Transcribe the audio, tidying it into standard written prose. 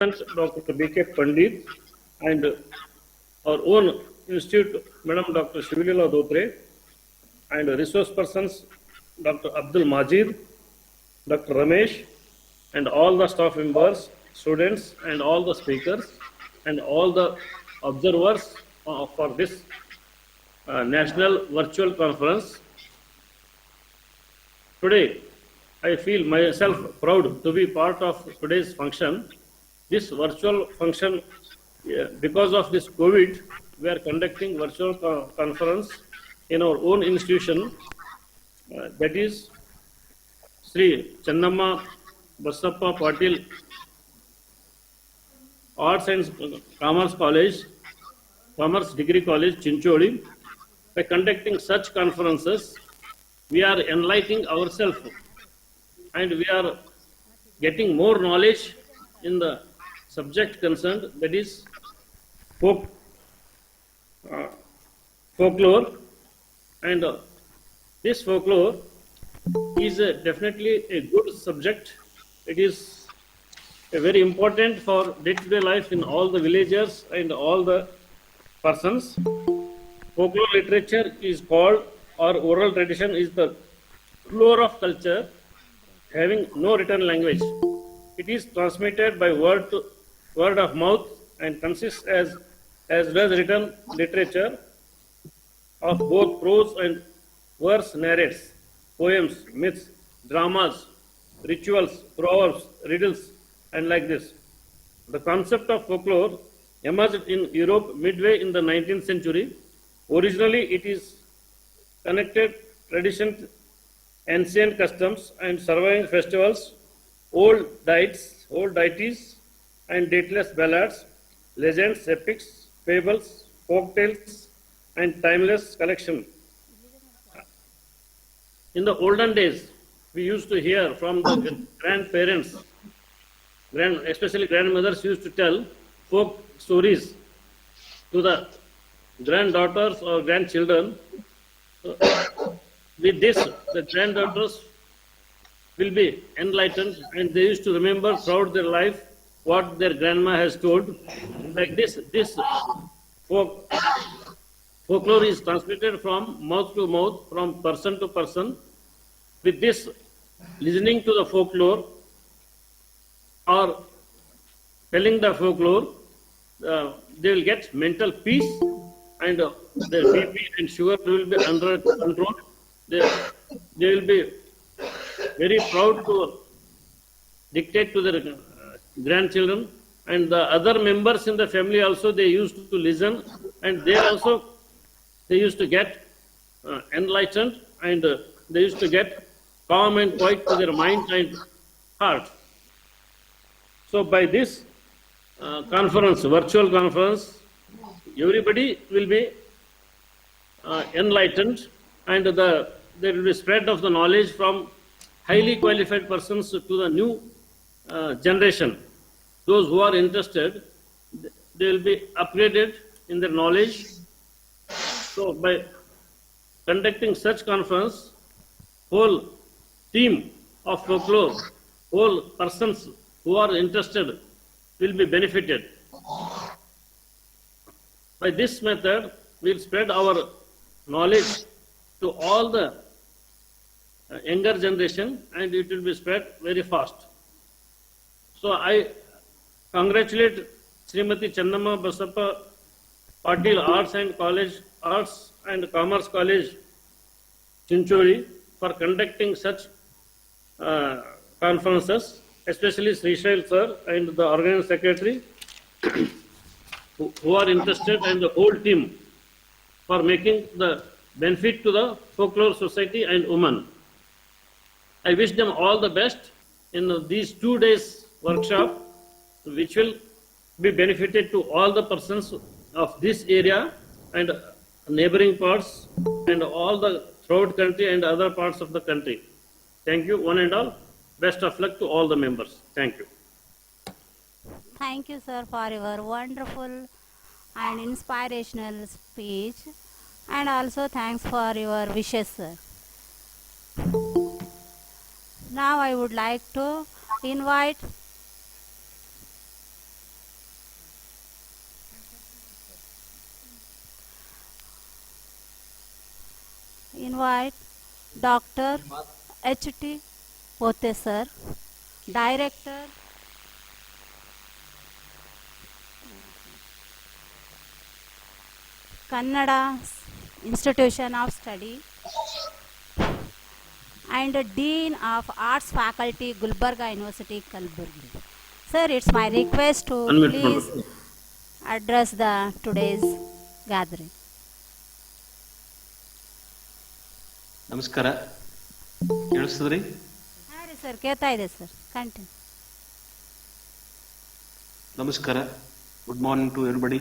Dr. B.K. Pandit, and our own institute, Madam Dr. Shivalila Dotre, and resource persons, Dr. Abdul Majid, Dr. Ramesh, and all the staff members, students, and all the speakers, and all the observers for this national virtual conference. Today, I feel myself proud to be part of today's function. This virtual function, because of this COVID, we are conducting virtual conference in our own institution, that is Sri Channamma Basappa Patil Arts and Commerce College, Commerce Degree College, Chincholi. By conducting such conferences, we are enlightening ourselves and we are getting more knowledge in the subject concerned, that is folklore. And this folklore is definitely a good subject. It is very important for day-to-day life in all the villagers and all the persons. Folklore literature is called, or oral tradition is the lore of culture having no written language. It is transmitted by word of mouth and consists as does written literature of both prose and verse narrates, poems, myths, dramas, rituals, proverbs, riddles, and like this. The concept of folklore emerged in Europe midway in the 19th century. Originally, it is connected traditions, ancient customs, and surviving festivals, old deities, and dateless ballads, legends, epics, fables, folk tales, and timeless collection. In the olden days, we used to hear from the grandparents, especially grandmothers used to tell folk stories to the granddaughters or grandchildren. With this, the granddaughters will be enlightened and they used to remember throughout their life what their grandma has told. Like this folklore is transmitted from mouth to mouth, from person to person. With this, listening to the folklore or telling the folklore, they will get mental peace and their BP and sugar will be under control. They will be very proud to dictate to their grandchildren, and the other members in the family also they used to listen, and they used to get enlightened, and they used to get calm and quiet to their mind and heart. So by this conference, virtual conference, everybody will be enlightened, and there will be spread of the knowledge from highly qualified persons to the new generation. Those who are interested, they will be upgraded in their knowledge. So by conducting such conference, whole team of folklore, whole persons who are interested will be benefited. By this method, we will spread our knowledge to all the younger generation, and it will be spread very fast. So I congratulate Srimati Channamma Basappa Patil Arts and Commerce College, Chincholi, for conducting such conferences, especially Sri Shail sir and the organizing secretary who are interested, and the whole team for making the benefit to the folklore society and women. I wish them all the best in these 2 days workshop, which will be benefited to all the persons of this area and neighboring parts and all the throughout country and other parts of the country. Thank you, one and all. Best of luck to all the members. Thank you. Thank you, sir, for your wonderful and inspirational speech, and also thanks for your wishes, sir. Now I would like to invite invite Dr. H.T. Pote sir, Director, Kannada Institution of Study, and Dean of Arts Faculty, Gulbarga University, Kalburgi. Sir, it's my request to Unmute please ಮಾಡ್ಬೇಕು. address the today's gathering. ನಮಸ್ಕಾರ. ಕೇಳಿಸ್ತದ್ರಿ? ಹಾಂ ರೀ sir, ಕೇಳ್ತಾ ಇದೆ sir, continue. ನಮಸ್ಕಾರ. Good morning to everybody.